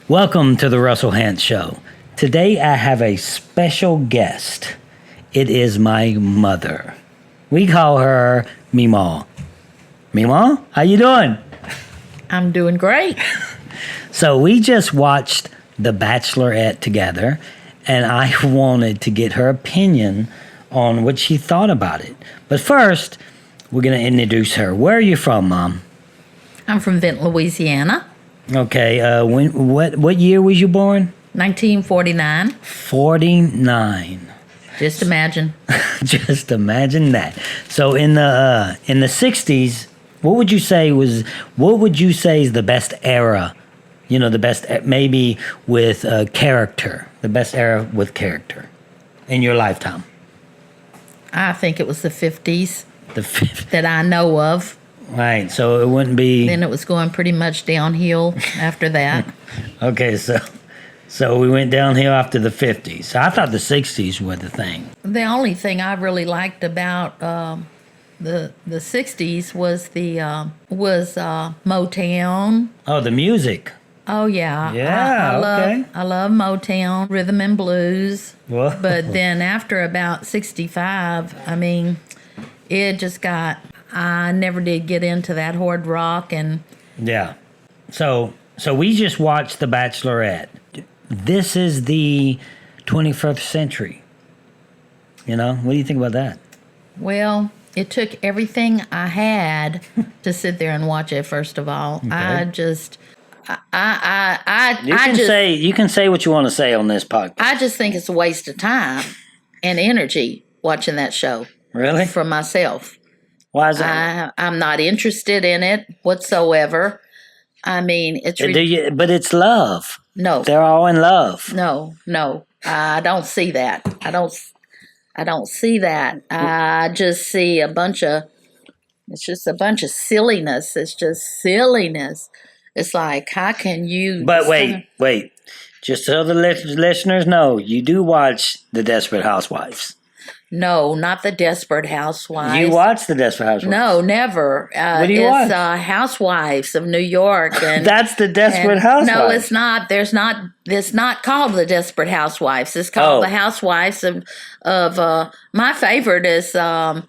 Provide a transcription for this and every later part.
Welcome to the Russell Hance Show. Today I have a special guest. It is my mother. We call her Meemaw. Meemaw, how you doing? I'm doing great. So we just watched The Bachelorette together, and I wanted to get her opinion on what she thought about it. But first, we're going to introduce her. Where are you from, Mom? I'm from Vinton, Louisiana, Okay, what year was you born? 1949. 49. Just imagine. Just imagine that. So in the 60s, what would you say is the best era? You know, the best maybe with character, the best era with character in your lifetime. I think it was the 50s The 50s. that I know of. Right. So it wouldn't be Then it was going pretty much downhill after that. okay. So we went downhill after the 50s. I thought the 60s were the thing. The only thing I really liked about the 60s was Motown. Oh, the music. Oh yeah, Yeah, okay. I love Motown, rhythm and blues. Whoa. But then after about 65, I mean, it just got. I never did get into that hard rock, and Yeah. So we just watched The Bachelorette. This is the 21st century. You know, what do you think about that? well, it took everything I had to sit there and watch it. First of all, I just, You can say what you want to say on this podcast. I just think it's a waste of time and energy watching that show Really? for myself. Why is that? I'm not interested in it whatsoever. I mean, it's But it's love. no, They're all in love. no. I don't see that. I don't see that. I just see it's just a bunch of silliness. It's just silliness. It's like, how can you? But wait. Just so the listeners know, you do watch The Desperate Housewives. No, not the Desperate Housewives. You watch The Desperate Housewives? No, never. What do you watch? Housewives of New York. And That's The Desperate Housewives. No, it's not. It's not called The Desperate Housewives. It's called The Housewives of. My favorite is the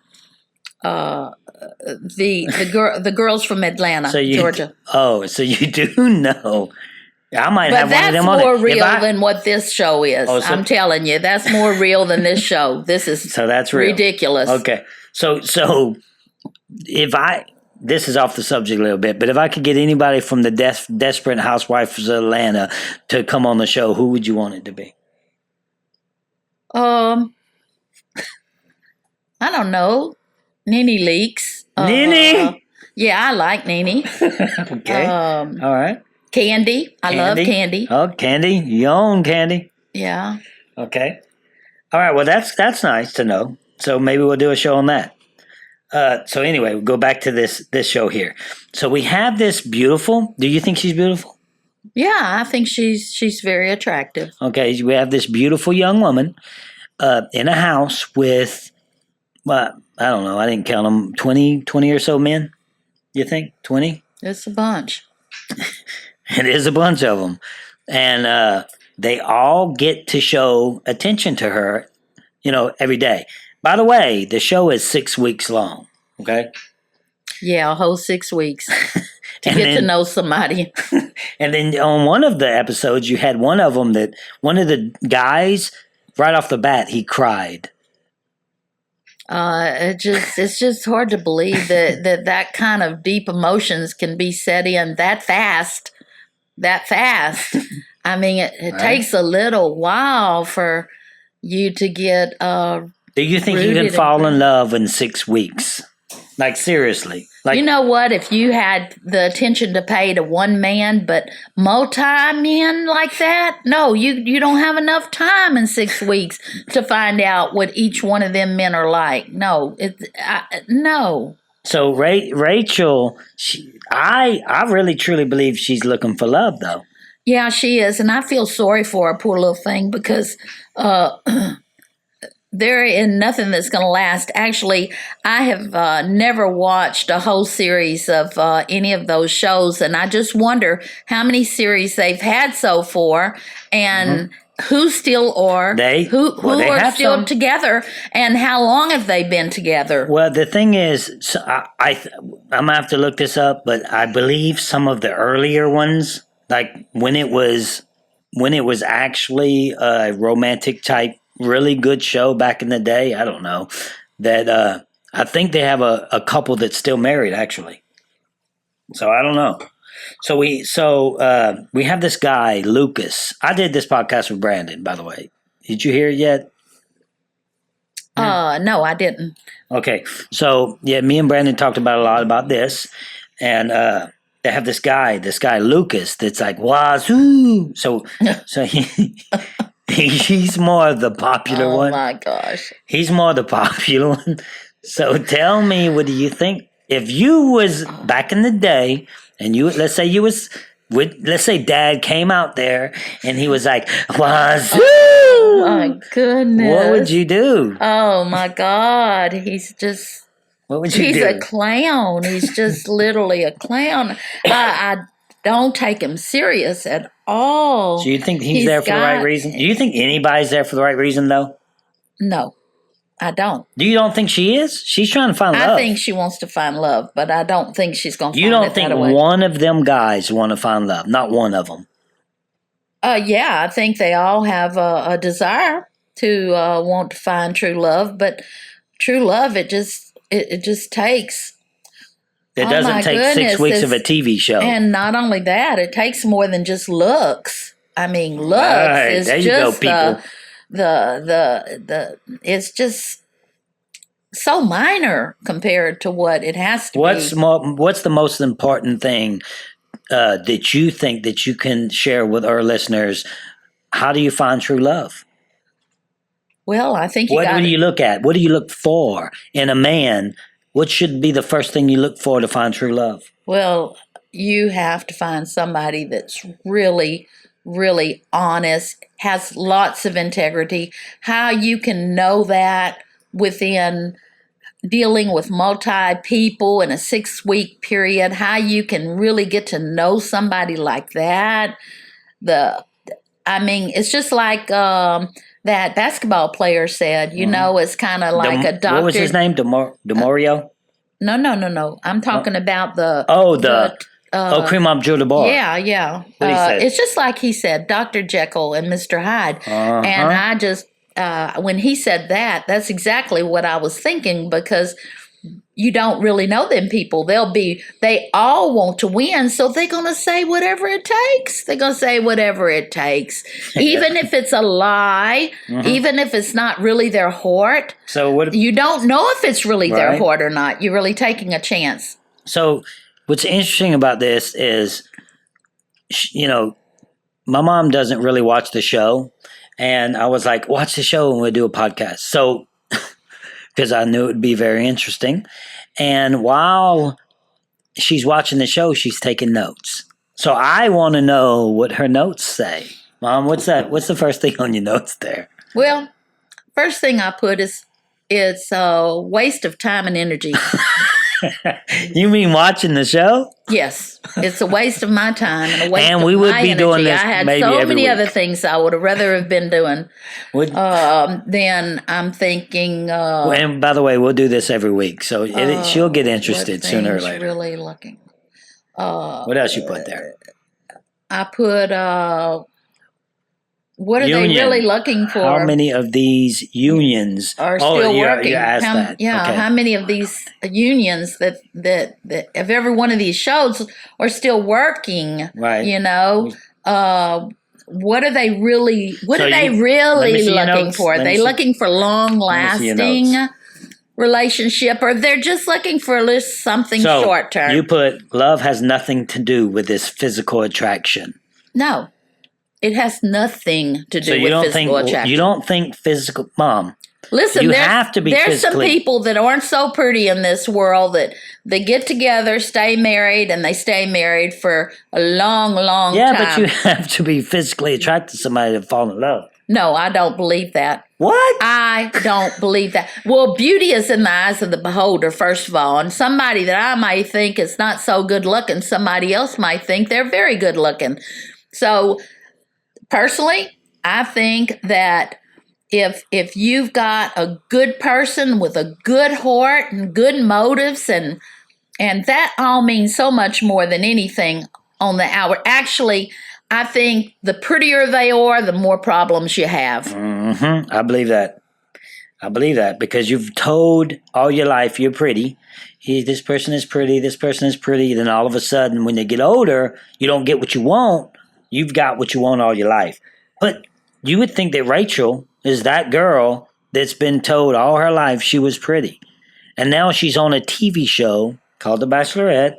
girls from Atlanta, Georgia. Oh, so you do know. I might But have one of that's them on more it. real than what this show is. Oh, so- I'm telling you, that's more real than this show. This is So that's real. ridiculous. Okay. So this is off the subject a little bit, but if I could get anybody from the Desperate Housewives of Atlanta to come on the show, who would you want it to be? I don't know. Nene Leaks. Nene? Yeah, I like Nene. Okay. All right. Candy. I love Candy. Oh, Candy. You own Candy. Yeah. Okay. All right. Well, that's nice to know. So maybe we'll do a show on that. So anyway, we'll go back to this show here. So we have this beautiful. Do you think she's beautiful? Yeah, I think she's very attractive. Okay. We have this beautiful young woman in a house with, well, I don't know. I didn't count them. 20 or so men. You think 20? It's a bunch. It is a bunch of them. And they all get to show attention to her, every day. By the way, the show is 6 weeks long, okay? Yeah, a whole 6 weeks to get to know somebody. And then on one of the episodes, you had one of them that one of the guys, right off the bat, he cried. It's just hard to believe that kind of deep emotions can be set in that fast. I mean, it Right. takes a little while for you to get. Do you think you can Rooted in fall in love in 6 weeks? Like, seriously? Like, You know what? If you had the attention to pay to one man, but multi-men like that, no, you don't have enough time in 6 weeks to find out what each one of them men are like. No, no. So Rachel, I really truly believe she's looking for love, though. Yeah, she is, and I feel sorry for her, poor little thing, because There is nothing that's going to last. Actually, I have never watched a whole series of any of those shows, and I just wonder how many series they've had so far, and who still are who are still together, and how long have they been together? Well, the thing is, so I'm gonna have to look this up, but I believe some of the earlier ones, like when it was actually a romantic type, really good show back in the day. I don't know that. I think they have a couple that's still married, actually. So I don't know. So we have this guy Lucas. I did this podcast with Brandon, by the way. Did you hear it yet? No, I didn't. Okay, so yeah, me and Brandon talked about a lot about this, and they have this guy Lucas that's like wazoo. So he's more of the popular one. Oh my gosh, he's more the popular one. So tell me, what do you think if you was back in the day, and let's say Dad came out there and he was like wazoo. Oh my goodness, what would you do? Oh my God, he's just. What would you do? He's a clown. He's just literally a clown. I don't take him serious at all. So you think he's there for the right reason? Do you think anybody's there for the right reason, though? No, I don't. You don't think she is? She's trying to find love. I think she wants to find love, but I don't think she's going to find it. You don't think one of them guys want to find love? Not one of them. Yeah, I think they all have a desire to want to find true love, but true love, it just takes. It doesn't take 6 weeks of a TV show. And not only that, it takes more than just looks. I mean, looks is there you just go, people. The it's just so minor compared to what it has to be. What's the most important thing that you think that you can share with our listeners? How do you find true love? Well, I think what do you look at? What do you look for in a man? What should be the first thing you look for to find true love? Well, you have to find somebody that's really, really honest, has lots of integrity. How you can know that within dealing with multi-people in a 6-week period, how you can really get to know somebody like that. It's just like that basketball player said, it's kind of like a doctor. What was his name? DeMario? No. I'm talking about the... Kareem Addul-Jabbar. Yeah. What he said? It's just like he said, Dr. Jekyll and Mr. Hyde. And I just, when he said that, that's exactly what I was thinking, because you don't really know them people. They all want to win, so they're going to say whatever it takes. They're going to say whatever it takes, even if it's a lie, even if it's not really their heart. So you don't know if it's really their heart or not. You're really taking a chance. So what's interesting about this is, my mom doesn't really watch the show, and I was like, watch the show and we'll do a podcast. So, because I knew it would be very interesting. And while she's watching the show, she's taking notes. So I want to know what her notes say. Mom, what's that? What's the first thing on your notes there? Well, first thing I put is it's a waste of time and energy. You mean watching the show? Yes, it's a waste of my time and a waste of my energy. And we would be doing this. I had maybe so every many week. other things I would have rather have been doing. Then I'm thinking. And by the way, we'll do this every week, so she'll get interested sooner or later. Really looking. What else you put there? I put. What are they really looking for? How many of these unions are still working? You asked that. Yeah, okay. How many of these unions that of every one of these shows are still working? Right. What are they really? What are they really looking for? Are they looking for long-lasting relationship, or they're just looking for something short term? You put love has nothing to do with this physical attraction. No. It has nothing to do with physical attraction. You don't think physical, Mom. Listen, there's some people that aren't so pretty in this world that they get together, stay married, and they stay married for a long, long time. Yeah, but you have to be physically attracted to somebody to fall in love. No, I don't believe that. What? I don't believe that. Well, beauty is in the eyes of the beholder, first of all. And somebody that I might think is not so good looking, somebody else might think they're very good looking. So, personally, I think that if you've got a good person with a good heart and good motives, and that all means so much more than anything on the hour. Actually, I think the prettier they are, the more problems you have. Mm-hmm. I believe that. Because you've told all your life you're pretty. This person is pretty. This person is pretty. Then all of a sudden, when they get older, you don't get what you want. You've got what you want all your life. But you would think that Rachel is that girl that's been told all her life she was pretty. And now she's on a TV show called The Bachelorette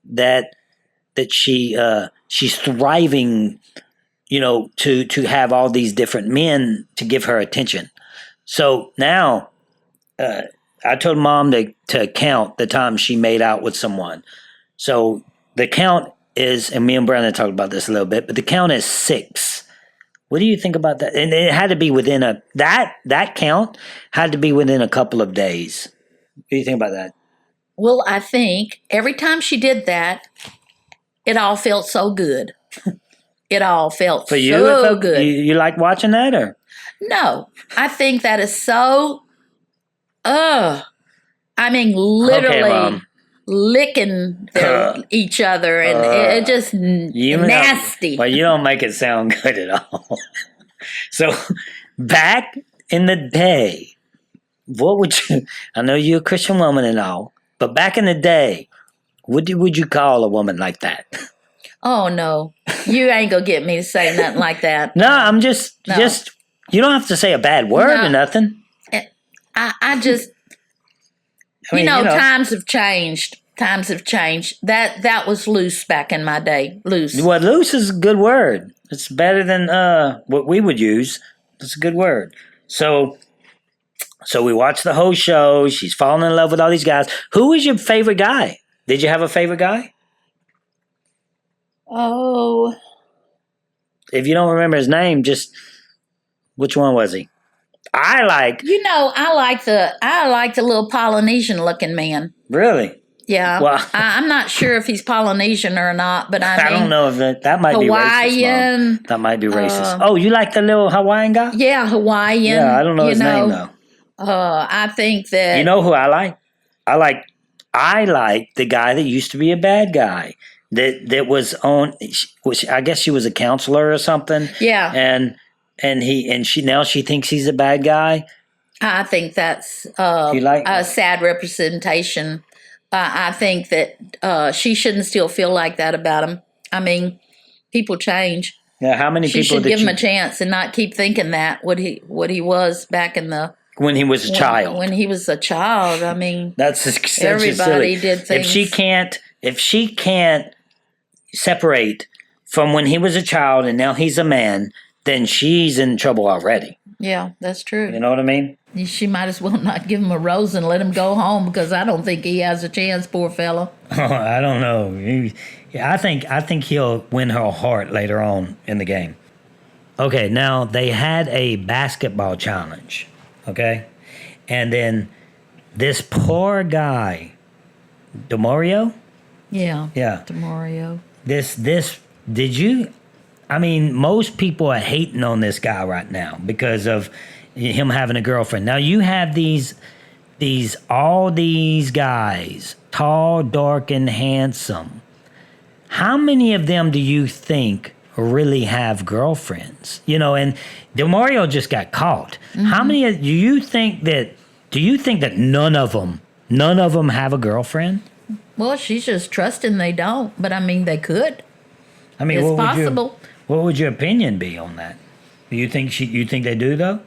that she's thriving, to have all these different men to give her attention. So now I told Mom to count the times she made out with someone. So the count is, and me and Brandon talked about this a little bit, but the count is 6. What do you think about that? And it had to be within that count had to be within a couple of days. What do you think about that? Well, I think every time she did that, it all felt so good. It all felt For you, so good. You like watching that, or? No, I think that is so, I mean, literally Mom. licking each other, and it just nasty. Well, you don't make it sound good at all. So, back in the day, what would you, I know you're a Christian woman and all, but back in the day, what would you call a woman like that? Oh, no. You ain't going to get me to say nothing like that. No, I'm just, you don't have to say a bad word or nothing. I just, times have changed. Times have changed. That was loose back in my day. Loose. Well, loose is a good word. It's better than what we would use. It's a good word. So we watched the whole show. She's falling in love with all these guys. Who was your favorite guy? Did you have a favorite guy? Oh. If you don't remember his name, just which one was he? I like the little Polynesian looking man. Really? Yeah. Well, I'm not sure if he's Polynesian or not, but I don't know if that might be racist. Mom. That might be racist. Oh, you like the little Hawaiian guy? Yeah, Hawaiian. Yeah, I don't know his name though. I think that you know who I like. I like the guy that used to be a bad guy. That was on, which I guess she was a counselor or something. Yeah. And she thinks he's a bad guy. I think that's a sad representation. I think that she shouldn't still feel like that about him. I mean, people change. Yeah, how many she people should give him a chance and not keep thinking that what he was back in the when he was a child. When he was a child, I mean, that's everybody silly. Did things. If she can't separate from when he was a child and now he's a man, then she's in trouble already. Yeah, that's true. You know what I mean? She might as well not give him a rose and let him go home, because I don't think he has a chance, poor fella. Oh, I don't know. I think he'll win her heart later on in the game. Okay, now they had a basketball challenge, okay? And then this poor guy, DeMario? Yeah. Yeah. DeMario. I mean, most people are hating on this guy right now because of him having a girlfriend. Now you have all these guys, tall, dark, and handsome. How many of them do you think really have girlfriends? And DeMario just got caught. Mm-hmm. How many do you think that none of them have a girlfriend? Well, she's just trusting they don't, but I mean, they could. I mean, it's possible. What would your opinion be on that? You think they do though?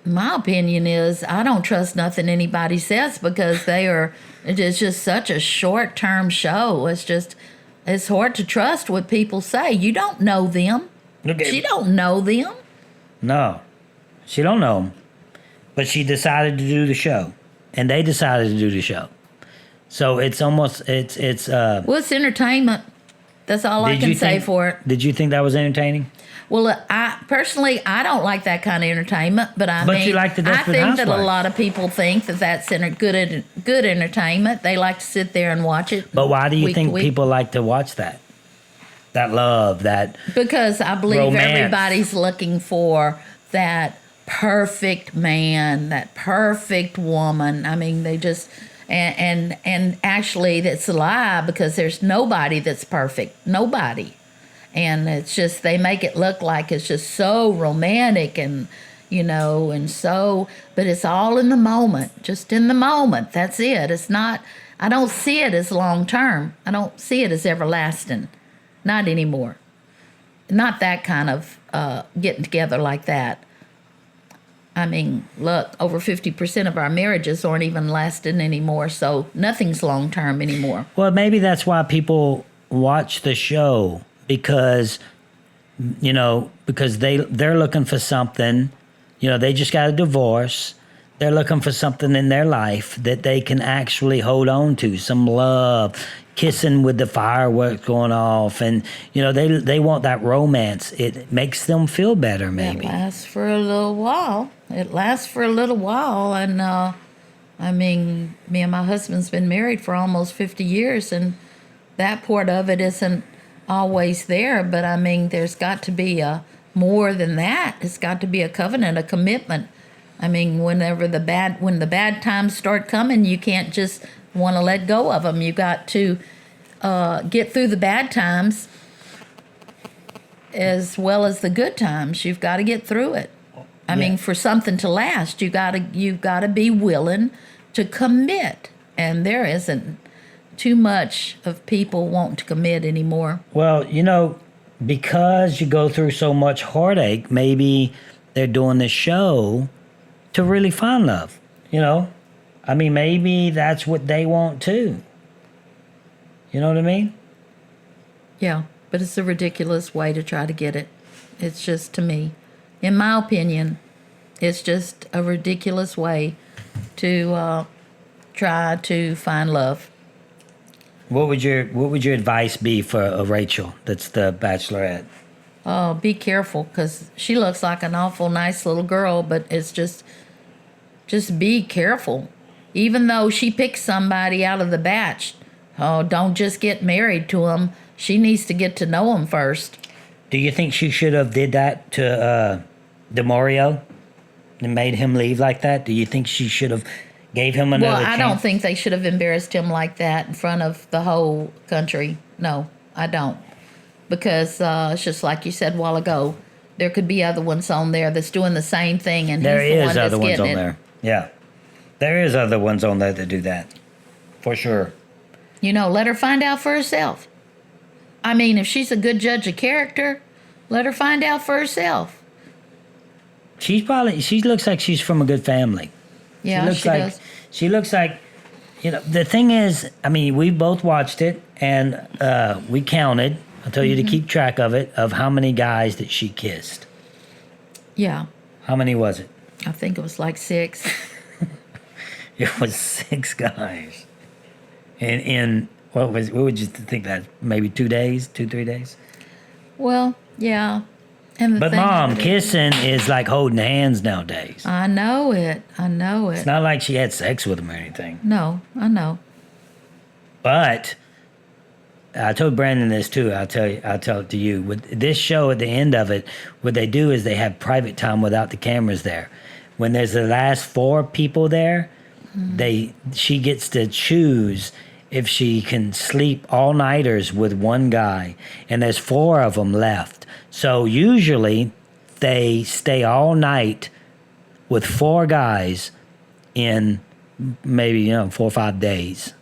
My opinion is I don't trust nothing anybody says, because it's just such a short-term show. It's hard to trust what people say. You don't know them. Okay. She don't know them. No, she don't know them. But she decided to do the show, and they decided to do the show. So it's almost it's well, it's entertainment. That's all I can say for it. Did you think that was entertaining? Well, I personally, I don't like that kind of entertainment, but you like the I Desperate think that a Housewives. lot of people think that that's good entertainment. They like to sit there and watch it. But why do you week to think week. people like to watch that? That love, that Because I believe romance. everybody's looking for that perfect man, that perfect woman. I mean, they just and actually that's a lie because there's nobody that's perfect. Nobody. And it's just they make it look like it's just so romantic and and so, but it's all in the moment, just in the moment. That's it. It's not, I don't see it as long term. I don't see it as everlasting. Not anymore. Not that kind of getting together like that. I mean, look, over 50% of our marriages aren't even lasting anymore, so nothing's long term anymore. Well, maybe that's why people watch the show because they're looking for something. They just got a divorce. They're looking for something in their life that they can actually hold on to, some love, kissing with the fireworks going off, and they want that romance. It makes them feel better, maybe. It lasts for a little while. And I mean, me and my husband's been married for almost 50 years, and that part of it isn't always there. But I mean, there's got to be more than that. It's got to be a covenant, a commitment. I mean, when the bad times start coming, you can't just want to let go of them. You got to get through the bad times as well as the good times. You've got to get through it. I mean, for something to last, you've got to be willing to commit, and there isn't too much of people wanting to commit anymore. Well, because you go through so much heartache, maybe they're doing this show to really find love. I mean, maybe that's what they want too. You know what I mean? Yeah, but it's a ridiculous way to try to get it. It's just, to me, in my opinion, it's just a ridiculous way to try to find love. What would your advice be for Rachel? That's the Bachelorette. Oh, be careful, because she looks like an awful nice little girl, but it's just be careful. Even though she picked somebody out of the batch, don't just get married to him. She needs to get to know him first. Do you think she should have did that to DeMario and made him leave like that? Do you think she should have gave him another chance? Well, I don't think they should have embarrassed him like that in front of the whole country. No, I don't. Because it's just like you said a while ago, there could be other ones on there that's doing the same thing, and there he's the is one that's other ones getting on it. there. Yeah, there is other ones on there that do that, for sure. Let her find out for herself. I mean, if she's a good judge of character, let her find out for herself. She looks like she's from a good family. Yeah, she does. She looks like, the thing is, I mean, we both watched it, and we counted. I told you to keep track of it, of how many guys that she kissed. Yeah. How many was it? I think it was like 6. It was 6 guys. In what would you think that? Maybe 2 days, 2-3 days? Well, yeah. And but Mom, kissing is like holding hands nowadays. I know it. It's not like she had sex with him or anything. No, I know. But I told Brandon this too. I'll tell it to you. With this show, at the end of it, what they do is they have private time without the cameras there. When there's the last 4 people there, she gets to choose if she can sleep all-nighters with one guy, and there's 4 of them left. So usually they stay all night with 4 guys in maybe 4 or 5 days.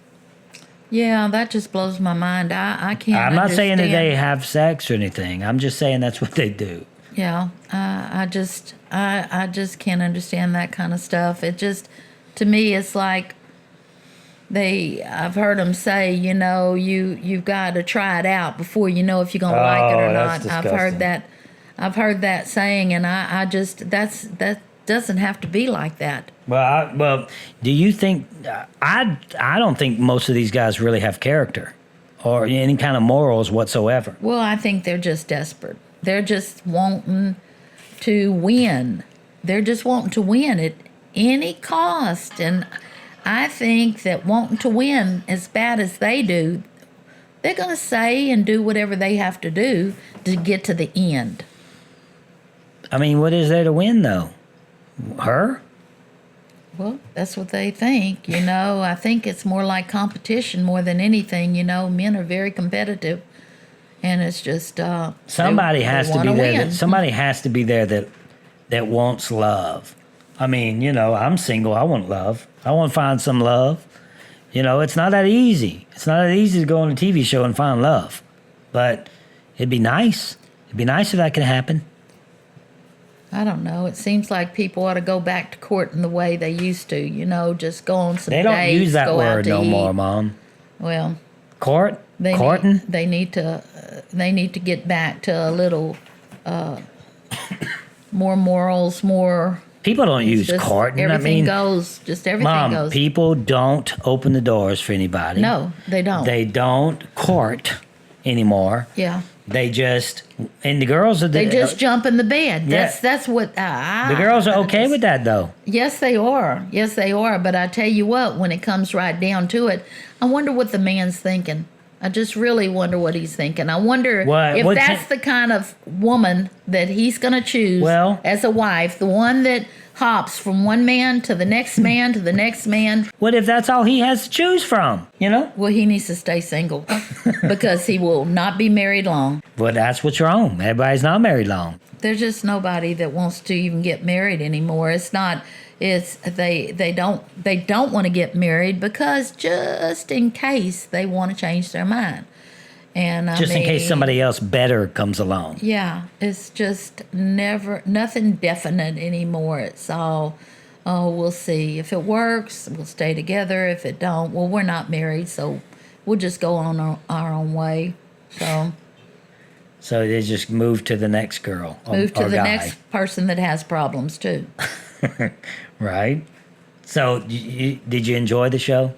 Yeah, that just blows my mind. I can't. I'm not saying that they have sex or anything. I'm just saying that's what they do. Yeah, I just can't understand that kind of stuff. It just, to me, it's like I've heard them say, you've got to try it out before you know if you're gonna like it or not. Disgusting. I've heard that saying, and I just that doesn't have to be like that. Well, do you think? I don't think most of these guys really have character, or any kind of morals whatsoever. Well, I think they're just desperate. They're just wanting to win. They're just wanting to win at any cost. And I think that wanting to win as bad as they do, they're going to say and do whatever they have to do to get to the end. I mean, what is there to win, though? Her? Well, that's what they think. I think it's more like competition more than anything. Men are very competitive, and it's just Somebody has to be there. Win. Somebody has to be there that wants love. I mean, I'm single. I want love. I want to find some love. It's not that easy. It's not that easy to go on a TV show and find love, but it'd be nice. It'd be nice if that could happen. I don't know. It seems like people ought to go back to courting the way they used to. Just go on some dates. They don't use that go word out to no eat. more, Mom. Well, Courting? They need to get back to a little more morals, more. People don't use courting. Everything goes. Just everything Mom, goes. people don't open the doors for anybody. No, they don't. They don't court anymore. Yeah. They just, and the girls are. They just jump in the bed. Yeah. That's what. The girls are okay with that, though. Yes, they are. Yes, they are. But I tell you what, when it comes right down to it, I wonder what the man's thinking. I just really wonder what he's thinking. I wonder if that's the kind of woman that he's going to choose as a wife, the one that hops from one man to the next man to the next man. What if that's all he has to choose from, Well, he needs to stay single because he will not be married long. Well, that's what's wrong. Everybody's not married long. There's just nobody that wants to even get married anymore. They don't want to get married because just in case they want to change their mind. And in case somebody else better comes along. Yeah, it's just nothing definite anymore. It's all, we'll see. If it works, we'll stay together. If it don't, well, we're not married, so we'll just go on our own way. So they just move to the next girl. Move to the guy. next person that has problems too. Right. So did you enjoy the show?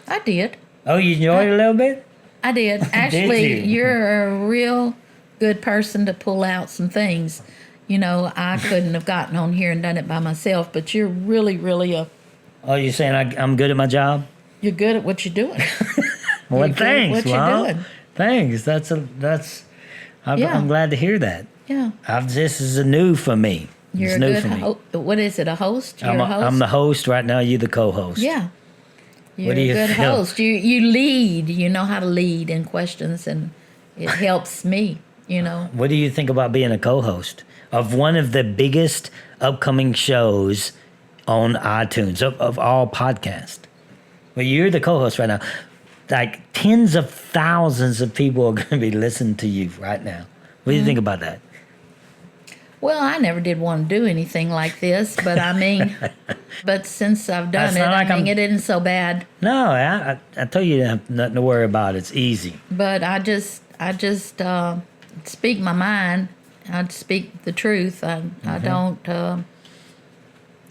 I did. Oh, you enjoyed it a little bit? I did. Actually, Did you? You're a real good person to pull out some things. I couldn't have gotten on here and done it by myself, but you're really, really Oh, you're saying I'm good at my job? you're good at what you're doing. Well, You're good at thanks, what you're Mom. doing. Thanks. I'm glad to hear that. Yeah. This is new for me. You're it's a new good for me. what is it, a host? You're a host? I'm the host right now. You're the co-host. Yeah. You're do you a good feel? host. You lead. You know how to lead in questions, and it helps me, What do you think about being a co-host of one of the biggest upcoming shows on iTunes of all podcasts? Well, you're the co-host right now. Like tens of thousands of people are going to be listening to you right now. What do you think about that? Well, I never did want to do anything like this, but but since I've done it isn't so bad. No, I told you, you have nothing to worry about. It's easy. But I just speak my mind. I speak the truth. I don't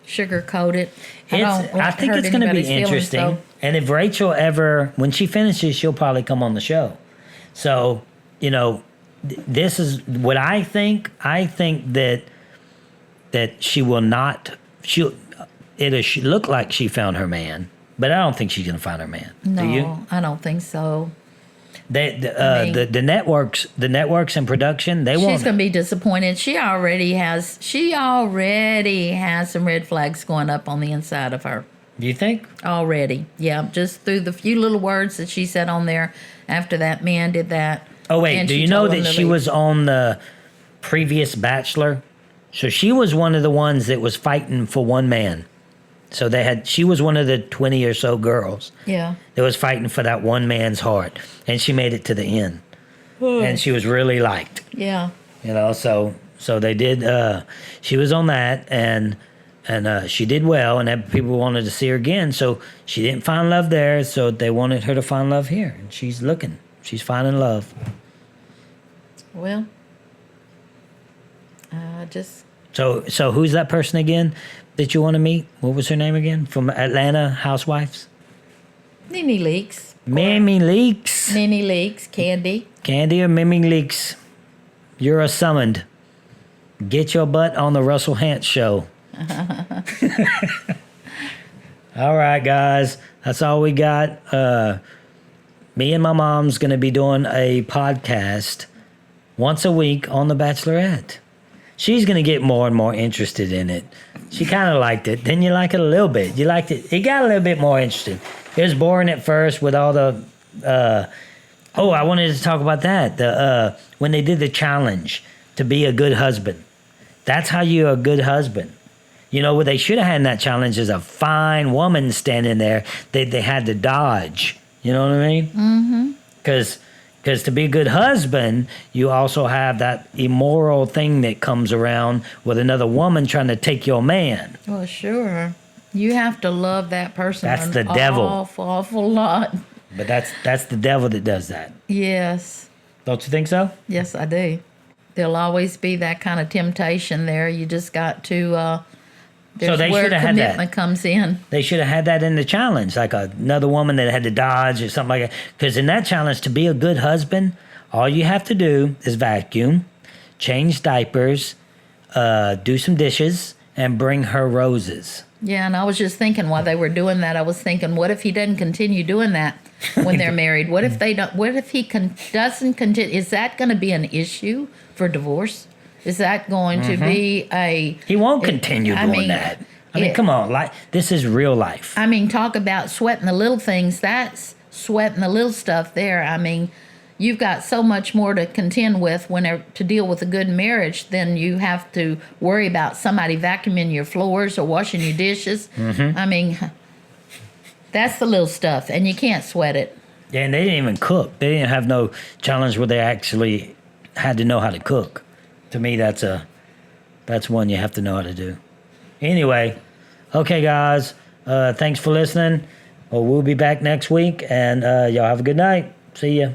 sugarcoat it. I think it's going to be interesting. Feelings, and if Rachel ever, when she finishes, she'll probably come on the show. So, this is what I think. I think that she will not. It'll look like she found her man, but I don't think she's going to find her man. No, Do you? I don't think so. The networks and production, they won't. She's going to be disappointed. She already has some red flags going up on the inside of her. Do you think? Already, yeah. Just through the few little words that she said on there after that man did that. Oh wait, do you know that she was on the previous Bachelor? So she was one of the ones that was fighting for one man. So she was one of the 20 or so girls. Yeah. That was fighting for that one man's heart, and she made it to the end. And she was really liked. Yeah. So they did. She was on that, and she did well, and people wanted to see her again. So she didn't find love there, so they wanted her to find love here, and she's looking. She's finding love. Well, So who's that person again that you want to meet? What was her name again? From Atlanta Housewives? Nene Leaks. Mimi Leaks. Nene Leaks. Candy. Candy or Mimi Leaks. You're a summoned. Get your butt on the Russell Hantz show. All right, guys. That's all we got. Me and my mom's going to be doing a podcast once a week on The Bachelorette. She's going to get more and more interested in it. She kind of liked it. Didn't you like it a little bit? You liked it. It got a little bit more interesting. It was boring at first with all the... I wanted to talk about that. When they did the challenge to be a good husband. That's how you're a good husband. You know, what they should have had in that challenge is a fine woman standing there that they had to dodge. You know what I mean? Mm-hmm. Because to be a good husband, you also have that immoral thing that comes around with another woman trying to take your man. Well, sure. You have to love that person. That's the devil. Awful lot. But that's the devil that does that. Yes. Don't you think so? Yes, I do. There'll always be that kind of temptation there. You just got to... So they should have had that. Commitment comes in. They should have had that in the challenge, like another woman that had to dodge or something like that. Because in that challenge, to be a good husband, all you have to do is vacuum, change diapers, do some dishes, and bring her roses. Yeah, and I was just thinking while they were doing that, I was thinking, what if he doesn't continue doing that when they're married? What if they don't? What if he doesn't continue? Is that going to be an issue for divorce? Is that going to be a... He won't continue doing that. I mean, come on. This is real life. I mean, talk about sweating the little things. That's sweating the little stuff there. I mean, you've got so much more to contend with to deal with a good marriage than you have to worry about somebody vacuuming your floors or washing your dishes. Mm-hmm. I mean, that's the little stuff, and you can't sweat it. Yeah, and they didn't even cook. They didn't have no challenge where they actually had to know how to cook. To me, that's one you have to know how to do. Anyway, okay, guys. Thanks for listening. We'll be back next week, and y'all have a good night. See ya.